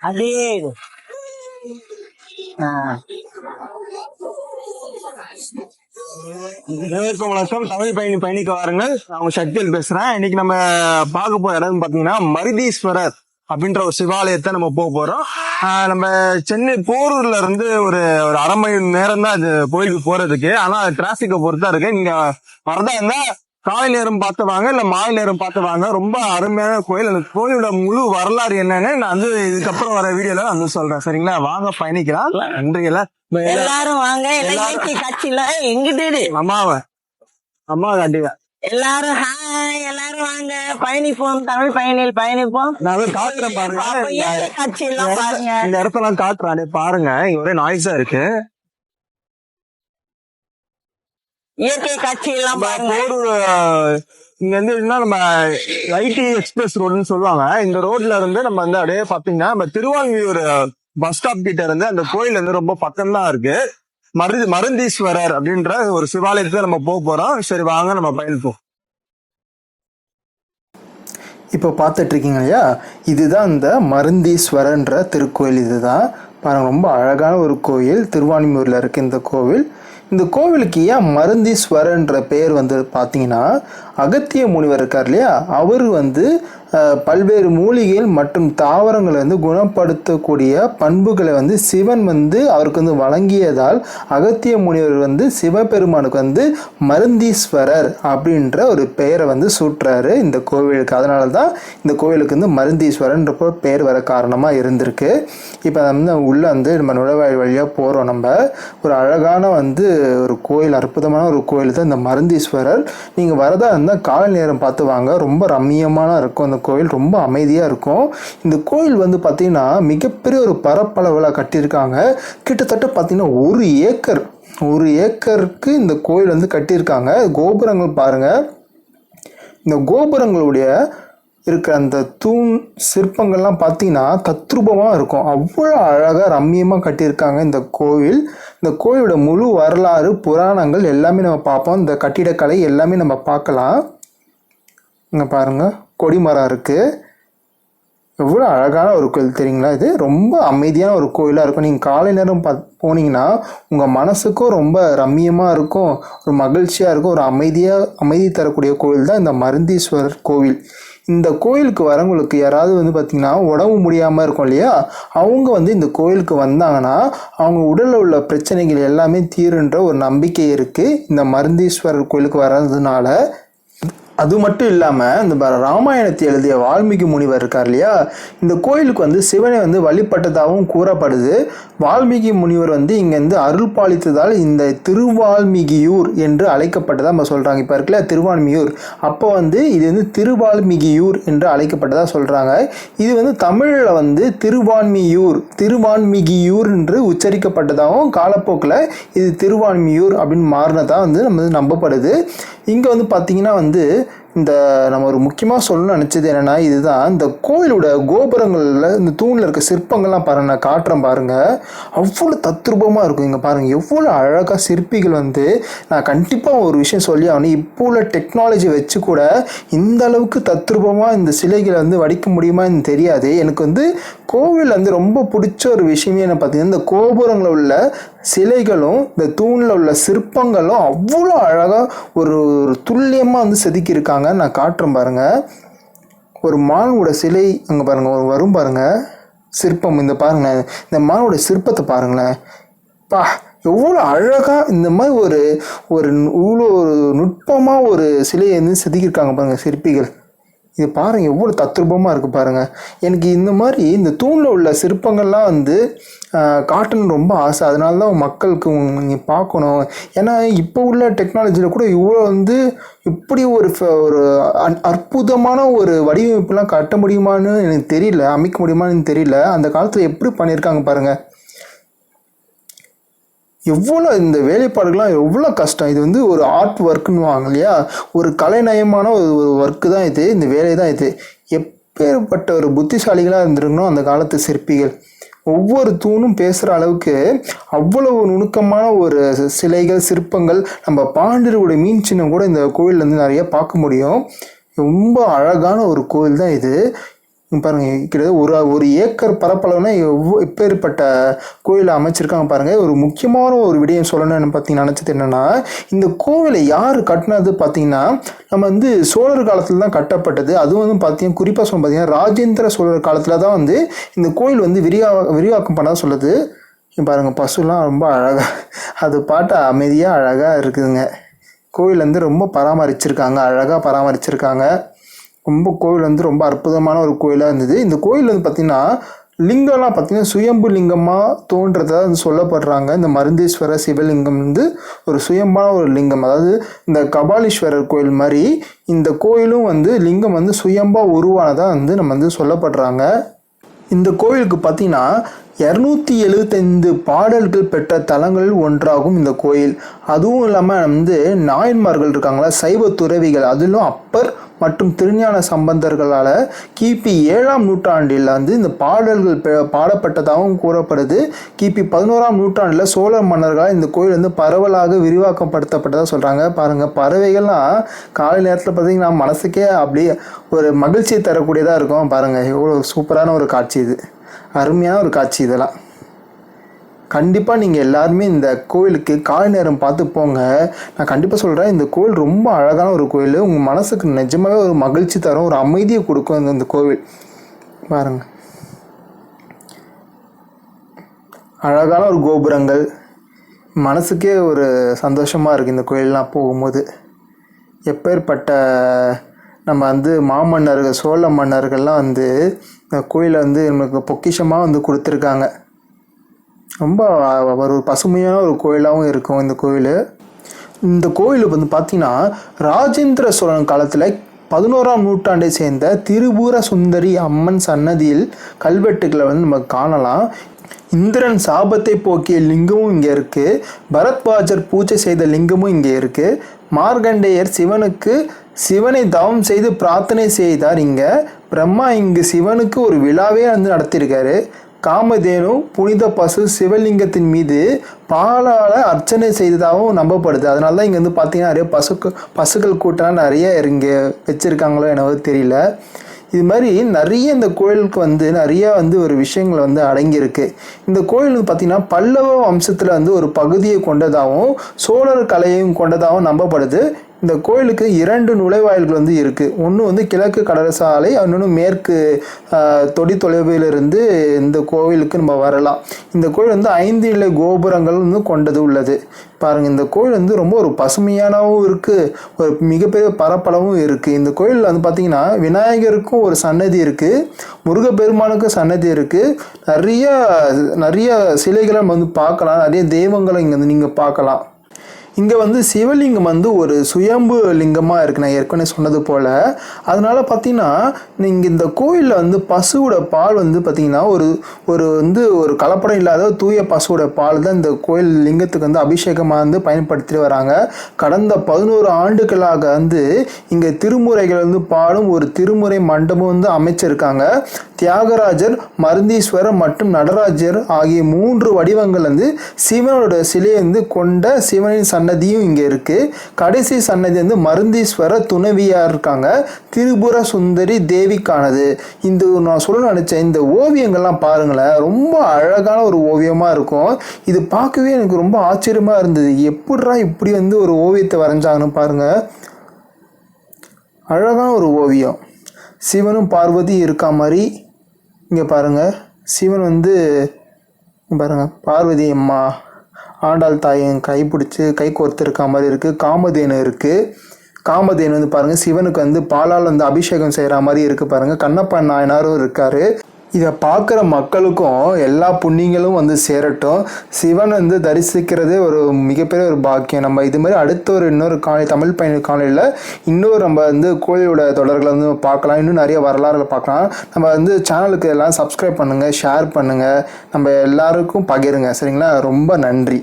அதே இது. வணக்கம், தமிழ் பயணிக்க வாருங்கள். அவங்க சக்தியில் பேசுறேன். இன்னைக்கு நம்ம பார்க்க போற இடம் பாத்தீங்கன்னா மருதீஸ்வரர் அப்படின்ற ஒரு சிவாலயத்தை நம்ம போறோம். நம்ம சென்னை போரூர்ல இருந்து ஒரு ஒரு அரை மணி நேரம் தான் அது கோயிலுக்கு போறதுக்கு. ஆனா டிராபிக்கை பொறுத்தா இருக்கு. நீங்க வரதா இருந்தா காலை நேரம் பார்த்து வாங்க, இல்ல மாலை நேரம் பார்த்து வாங்க. ரொம்ப அருமையான கோயில். அந்த கோயிலோட முழு வரலாறு என்னன்னு நான் வந்து இதுக்கப்புறம் வர வீடியோல வந்து சொல்றேன். சரிங்களா, வாங்க பயணிக்கலாம். நன்றிகளா, எல்லாரும் வாங்க. இயற்கை காட்சியில எங்கிட்டு அம்மா காட்டுங்க. எல்லாரும் ஹாய், எல்லாரும் வாங்க, பயணிப்போம், தமிழ் பயணியில் பயணிப்போம். நான் காட்டுறேன் பாருங்க, இயற்கை காட்சி எல்லாம் பாருங்க. இந்த இடத்தெல்லாம் காட்டுறானே பாருங்க. இங்க ஒரே நாய்ஸா இருக்கு. இயற்கை காட்சி எல்லாம் பாருங்க. இங்க வந்து நம்ம ஐடி எக்ஸ்பிரஸ் ரோடுன்னு சொல்லுவாங்க. இந்த ரோட்ல இருந்து நம்ம வந்து அப்படியே பாத்தீங்கன்னா நம்ம திருவான்மியூர் பஸ் ஸ்டாப் கிட்ட இருந்து அந்த கோயில் வந்து ரொம்ப பக்கம் தான் இருக்கு. மருந்தீஸ்வரர் அப்படின்ற ஒரு சிவாலயத்தை நம்ம போறோம். சரி, வாங்க நம்ம பயணிப்போம். இப்போ பார்த்துட்டு இருக்கீங்க இல்லையா, இதுதான் இந்த மருந்தீஸ்வரன்ற திருக்கோயில். இதுதான் பாருங்க, ரொம்ப அழகான ஒரு கோயில். திருவான்மியூர்ல இருக்கு இந்த கோவில். இந்த கோவிலுக்கு ஏன் மருந்தீஸ்வரன்ற பெயர் வந்து பார்த்தீங்கன்னா, அகத்திய முனிவர் இருக்கார் இல்லையா, அவர் வந்து பல்வேறு மூலிகைகள் மற்றும் தாவரங்களை வந்து குணப்படுத்தக்கூடிய பண்புகளை வந்து சிவன் வந்து அவருக்கு வந்து வழங்கியதால் அகத்திய முனிவர் வந்து சிவபெருமானுக்கு வந்து மருந்தீஸ்வரர் அப்படின்ற ஒரு பெயரை வந்து சூட்டுறாரு இந்த கோவிலுக்கு. அதனால தான் இந்த கோவிலுக்கு வந்து மருந்தீஸ்வரன்ற பெயர் வர காரணமாக இருந்திருக்கு. இப்போ வந்து உள்ளே வந்து நம்ம நுழைவாயில் வழியாக போகிறோம். நம்ம ஒரு அழகான வந்து ஒரு கோயில், அற்புதமான ஒரு கோயில் தான் இந்த மருந்தீஸ்வரர். நீங்கள் வரதா இருந்தால் காலை நேரம் பார்த்து வாங்க. ரொம்ப ரம்மியமான இருக்கும். அந்த கோயில் ரொம்ப அமைதியாக இருக்கும். இந்த கோயில் வந்து பார்த்தீங்கன்னா மிகப்பெரிய ஒரு பரப்பளவில் கட்டியிருக்காங்க. கிட்டத்தட்ட பார்த்தீங்கன்னா ஒரு ஏக்கருக்கு இந்த கோயில் வந்து கட்டியிருக்காங்க. கோபுரங்கள் பாருங்கள். இந்த கோபுரங்களுடைய இருக்கிற அந்த தூண் சிற்பங்கள்லாம் பார்த்தீங்கன்னா தத்ரூபமாக இருக்கும். அவ்வளோ அழகாக ரம்மியமாக கட்டியிருக்காங்க இந்த கோவில். இந்த கோயிலோட முழு வரலாறு, புராணங்கள் எல்லாமே நம்ம பார்ப்போம். இந்த கட்டிடக்கலை எல்லாமே நம்ம பார்க்கலாம். இங்கே பாருங்கள், கொடிமரம் இருக்குது. எவ்வளோ அழகான ஒரு கோயில் தெரியுங்களா. இது ரொம்ப அமைதியான ஒரு கோயிலாக இருக்கும். நீங்கள் காலை நேரம் போனீங்கன்னா உங்கள் மனசுக்கும் ரொம்ப ரம்மியமாக இருக்கும், ஒரு மகிழ்ச்சியாக இருக்கும். ஒரு அமைதி தரக்கூடிய கோயில் தான் இந்த மருந்தீஸ்வரர் கோவில். இந்த கோயிலுக்கு வரவங்களுக்கு யாராவது வந்து பார்த்திங்கன்னா உடம்பு முடியாமல் இருக்கும் இல்லையா, அவங்க வந்து இந்த கோயிலுக்கு வந்தாங்கன்னா அவங்க உடலில் உள்ள பிரச்சனைகள் எல்லாமே தீருன்ற ஒரு நம்பிக்கை இருக்குது இந்த மருந்தீஸ்வரர் கோயிலுக்கு வர்றதுனால. அது மட்டும் இல்லாமல் இந்த ராமாயணத்தை எழுதிய வால்மீகி முனிவர் இருக்கார் இல்லையா, இந்த கோயிலுக்கு வந்து சிவனை வந்து வழிபட்டதாகவும் கூறப்படுது. வால்மீகி முனிவர் வந்து இங்கேருந்து அருள் பாலித்ததால் இந்த திருவால்மீகியூர் என்று அழைக்கப்பட்டதாக நம்ம சொல்கிறாங்க. இப்போ இருக்குல்ல திருவான்மியூர், அப்போ வந்து இது வந்து திருவால்மீகியூர் என்று அழைக்கப்பட்டதாக சொல்கிறாங்க. இது வந்து தமிழில் வந்து திருவான்மிகியூர் என்று உச்சரிக்கப்பட்டதாகவும் காலப்போக்கில் இது திருவான்மியூர் அப்படின்னு மாறினதாக வந்து நம்ம நம்பப்படுது. இங்கே வந்து பார்த்திங்கன்னா வந்து இந்த நம்ம ஒரு முக்கியமாக சொல்லணும்னு நினச்சது என்னென்னா, இதுதான் இந்த கோயிலோட கோபுரங்களில் இந்த தூணில் இருக்க சிற்பங்கள்லாம் பாருங்கள், நான் காட்டுறேன் பாருங்கள். அவ்வளோ தத்ரூபமாக இருக்கும். இங்கே பாருங்கள் எவ்வளோ அழகாக சிற்பிகள் வந்து, நான் கண்டிப்பாக ஒரு விஷயம் சொல்லி ஆகணும், இப்போ உள்ள டெக்னாலஜி வச்சு கூட இந்த அளவுக்கு தத்ரூபமாக இந்த சிலைகளை வந்து வடிக்க முடியுமான்னு தெரியாது. எனக்கு வந்து கோவில் வந்து ரொம்ப பிடிச்ச ஒரு விஷயமே என்ன பார்த்தீங்கன்னா, இந்த கோபுரங்களில் உள்ள சிலைகளும் இந்த தூணில் உள்ள சிற்பங்களும் அவ்வளோ அழகாக ஒரு துல்லியமாக வந்து செதுக்கியிருக்காங்க. நான் காட்டுறேன் பாருங்கள். ஒரு மானோட சிலை அங்கே பாருங்கள், வரும் பாருங்கள் சிற்பம். இந்த பாருங்களேன், இந்த மானோட சிற்பத்தை பாருங்களேன். எவ்வளோ அழகாக இந்த மாதிரி ஒரு இவ்வளோ ஒரு நுட்பமாக ஒரு சிலையை வந்து செதுக்கியிருக்காங்க பாருங்கள் சிற்பிகள். இது பாருங்கள் எவ்வளோ தத்ரூபமாக இருக்குது பாருங்கள். எனக்கு இந்த மாதிரி இந்த தூணில் உள்ள சிற்பங்கள்லாம் வந்து காட்டணும்னு ரொம்ப ஆசை. அதனால தான் மக்களுக்கு நீங்கள் பார்க்கணும். ஏன்னா இப்போ உள்ள டெக்னாலஜியில் கூட இவ்வளோ வந்து இப்படி ஒரு அற்புதமான ஒரு வடிவமைப்புலாம் கட்ட முடியுமான்னு எனக்கு தெரியல, அமைக்க முடியுமான்னு தெரியல. அந்த காலத்தில் எப்படி பண்ணியிருக்காங்க பாருங்கள். எவ்வளோ இந்த வேலைப்பாடுகள்லாம் எவ்வளோ கஷ்டம். இது வந்து ஒரு ஆர்ட் ஒர்க்குன்னு வாங்க இல்லையா, ஒரு கலைநயமான ஒரு ஒர்க்கு தான் இது, இந்த வேலை தான் இது. எப்பேற்பட்ட ஒரு புத்திசாலிகளாக இருந்திருக்கணும் அந்த காலத்து சிற்பிகள். ஒவ்வொரு தூணும் பேசுகிற அளவுக்கு அவ்வளவு நுணுக்கமான ஒரு சிலைகள், சிற்பங்கள். நம்ம பாண்டியருடைய மீன் சின்னம் கூட இந்த கோயிலில் வந்து நிறைய பார்க்க முடியும். ரொம்ப அழகான ஒரு கோயில் தான் இது. பாருங்க, கிட்டத்தட்ட ஒரு ஏக்கர் பரப்பளவுனா எப்பேற்பட்ட கோயிலை அமைச்சிருக்காங்க பாருங்க. ஒரு முக்கியமான ஒரு விடயம் சொல்லணும்னு பார்த்தீங்கன்னா நினச்சது என்னன்னா, இந்த கோவிலை யார் கட்டினது பார்த்தீங்கன்னா நம்ம வந்து சோழர் காலத்தில் தான் கட்டப்பட்டது. அதுவும் வந்து பார்த்தீங்கன்னா குறிப்பாக சொல்ல பார்த்தீங்கன்னா ராஜேந்திர சோழர் காலத்தில் தான் வந்து இந்த கோயில் வந்து விரிவாக்கம் பண்ண சொல்லுது. பாருங்க, பசுலாம் ரொம்ப அழகாக அது பாட்டு அமைதியாக அழகாக இருக்குதுங்க. கோவில் வந்து ரொம்ப பராமரிச்சிருக்காங்க, அழகாக பராமரிச்சிருக்காங்க. ரொம்ப கோவில் வந்து ரொம்ப அற்புதமான ஒரு கோயிலாக இருந்தது. இந்த கோயில் வந்து பார்த்திங்கன்னா லிங்கம்லாம் பார்த்திங்கன்னா சுயம்பு லிங்கமாக தோன்றதாக வந்து சொல்லப்படுறாங்க. இந்த மருந்தீஸ்வரர் சிவலிங்கம் வந்து ஒரு சுயம்பான ஒரு லிங்கம். அதாவது இந்த கபாலீஸ்வரர் கோயில் மாதிரி இந்த கோயிலும் வந்து லிங்கம் வந்து சுயம்பாக உருவானதாக வந்து நம்ம வந்து சொல்லப்படுறாங்க. இந்த கோயிலுக்கு பார்த்திங்கன்னா 275 பாடல்கள் பெற்ற தலங்களில் ஒன்றாகும் இந்த கோயில். அதுவும் இல்லாமல் வந்து நாயன்மார்கள் இருக்காங்களா, சைவ துறவிகள், அதிலும் அப்பர் மற்றும் திருஞான சம்பந்தர்களால் கிபி 7ஆம் நூற்றாண்டில் வந்து இந்த பாடல்கள் பாடப்பட்டதாகவும் கூறப்படுது. கிபி 11ஆம் நூற்றாண்டில் சோழ மன்னர்களால் இந்த கோயில் வந்து பரவலாக விரிவாக்கப்படுத்தப்பட்டதாக சொல்கிறாங்க. பாருங்கள், பறவைகள்லாம் காலை நேரத்தில் பார்த்திங்கன்னா மனசுக்கே அப்படியே ஒரு மகிழ்ச்சியை தரக்கூடியதாக இருக்கும். பாருங்கள், எவ்வளோ சூப்பரான ஒரு காட்சி இது, அருமையான ஒரு காட்சி. இதெல்லாம் கண்டிப்பாக நீங்கள் எல்லாருமே இந்த கோயிலுக்கு காலை நேரம் பார்த்து போங்க. நான் கண்டிப்பாக சொல்கிறேன், இந்த கோயில் ரொம்ப அழகான ஒரு கோயில். உங்கள் மனசுக்கு நிஜமாகவே ஒரு மகிழ்ச்சி தரும், ஒரு அமைதியை கொடுக்கும் இந்த கோவில். பாருங்க, அழகான ஒரு கோபுரங்கள், மனசுக்கே ஒரு சந்தோஷமாக இருக்குது இந்த கோயிலெலாம் போகும்போது. எப்பேற்பட்ட நம்ம வந்து மாமன்னர்கள், சோழ மன்னர்கள்லாம் வந்து இந்த கோயிலை வந்து நமக்கு பொக்கிஷமாக வந்து கொடுத்துருக்காங்க. ரொம்ப ஒரு பசுமையான ஒரு கோயிலாகவும் இருக்கும் இந்த கோயில். இந்த கோயில் வந்து பார்த்திங்கன்னா ராஜேந்திர சோழன் காலத்தில் 11ஆம் நூற்றாண்டை சேர்ந்த திரிபுர சுந்தரி அம்மன் சன்னதியில் கல்வெட்டுக்களை வந்து நம்ம காணலாம். இந்திரன் சாபத்தை போக்கிய லிங்கமும் இங்கே இருக்குது. பரத்வாஜர் பூஜை செய்த லிங்கமும் இங்கே இருக்குது. மார்கண்டேயர் சிவனை தவம் செய்து பிரார்த்தனை செய்தார். இங்கே பிரம்மா இங்கு சிவனுக்கு ஒரு விழாவே வந்து நடத்தியிருக்காரு. காமதேனு புனித பசு சிவலிங்கத்தின் மீது பாலால் அர்ச்சனை செய்ததாகவும் நம்பப்படுது. அதனால தான் இங்கே வந்து பார்த்திங்கன்னா நிறைய பசுக்கள் கூட்டம்லாம் நிறைய இங்கே வச்சுருக்காங்களோ என்னவோ தெரியல. இது மாதிரி நிறைய இந்த கோயிலுக்கு வந்து நிறைய வந்து ஒரு விஷயங்கள் வந்து அடங்கியிருக்கு. இந்த கோயில் வந்து பார்த்திங்கன்னா பல்லவ வம்சத்தில் வந்து ஒரு பகுதியை கொண்டதாகவும் சோழர் கலையையும் கொண்டதாகவும் நம்பப்படுது. இந்த கோயிலுக்கு 2 நுழைவாயில்கள் வந்து இருக்குது. ஒன்று வந்து கிழக்கு கடல் சாலை, இன்னொன்று மேற்கு தொலைவிலிருந்து இந்த கோவிலுக்கு நம்ம வரலாம். இந்த கோயில் வந்து 5 நிலை கோபுரங்கள் வந்து கொண்டது உள்ளது. பாருங்கள், இந்த கோயில் வந்து ரொம்ப ஒரு பசுமையானவும் இருக்குது, ஒரு மிகப்பெரிய பரப்பளவும் இருக்குது. இந்த கோயிலில் வந்து பார்த்திங்கன்னா விநாயகருக்கும் ஒரு சன்னதி இருக்குது, முருகப்பெருமானுக்கும் சன்னதி இருக்குது. நிறைய சிலைகளை நம்ம வந்து பார்க்கலாம், நிறைய தெய்வங்களை இங்கே வந்து நீங்கள் பார்க்கலாம். இங்கே வந்து சிவலிங்கம் வந்து ஒரு சுயம்பு லிங்கமாக இருக்குது, நான் ஏற்கனவே சொன்னது போல். அதனால் பார்த்திங்கன்னா நீங்கள் இந்த கோயிலில் வந்து பசுவோட பால் வந்து பார்த்திங்கன்னா ஒரு கலப்படம் இல்லாத தூய பசுவோட பால் தான் இந்த கோயில் லிங்கத்துக்கு வந்து அபிஷேகமாக வந்து பயன்படுத்திட்டு வராங்க. கடந்த 11 ஆண்டுகளாக வந்து இங்கே திருமுறைகள் வந்து பாடும் ஒரு திருமுறை மண்டபம் வந்து அமைச்சிருக்காங்க. தியாகராஜர், மருந்தீஸ்வரர் மற்றும் நடராஜர் ஆகிய 3 வடிவங்கள் வந்து சிவனோட சிலையை வந்து கொண்ட சிவனின் சன்னதியும் இங்கே இருக்குது. கடைசி சன்னதி வந்து மருந்தீஸ்வரர் துணைவியாக இருக்காங்க, திரிபுர சுந்தரி தேவிக்கானது. இந்த நான் சொல்ல நினச்சேன், இந்த ஓவியங்கள்லாம் பாருங்களேன், ரொம்ப அழகான ஒரு ஓவியமாக இருக்கும். இது பார்க்கவே எனக்கு ரொம்ப ஆச்சரியமாக இருந்தது. எப்படிரா இப்படி வந்து ஒரு ஓவியத்தை வரைஞ்சாங்கன்னு பாருங்கள், அழகான ஒரு ஓவியம். சிவனும் பார்வதி இருக்கா மாதிரி இங்கே பாருங்கள். சிவன் வந்து பாருங்கள், பார்வதி அம்மா ஆண்டாள் தாயின் கைப்பிடிச்சி கை கோர்த்து இருக்க மாதிரி இருக்குது. காமதேனு இருக்குது. காமதேனு வந்து பாருங்கள் சிவனுக்கு வந்து பாலால் வந்து அபிஷேகம் செய்கிற மாதிரி இருக்குது. பாருங்கள், கண்ணப்பன் நாயனாரும் இருக்கார். இதை பார்க்குற மக்களுக்கும் எல்லா புண்ணியங்களும் வந்து சேரட்டும். சிவன் வந்து தரிசிக்கிறதே ஒரு மிகப்பெரிய ஒரு பாக்கியம். நம்ம இது மாதிரி அடுத்த இன்னொரு தமிழ் பயணி காலையில் இன்னொரு நம்ம வந்து கோயிலோட தொடர்களை வந்து பார்க்கலாம். இன்னும் நிறைய வரலாறுகளை பார்க்கலாம். நம்ம வந்து சேனலுக்கு எல்லாம் சப்ஸ்கிரைப் பண்ணுங்கள், ஷேர் பண்ணுங்கள், நம்ம எல்லாருக்கும் பகிருங்க. சரிங்களா? ரொம்ப நன்றி.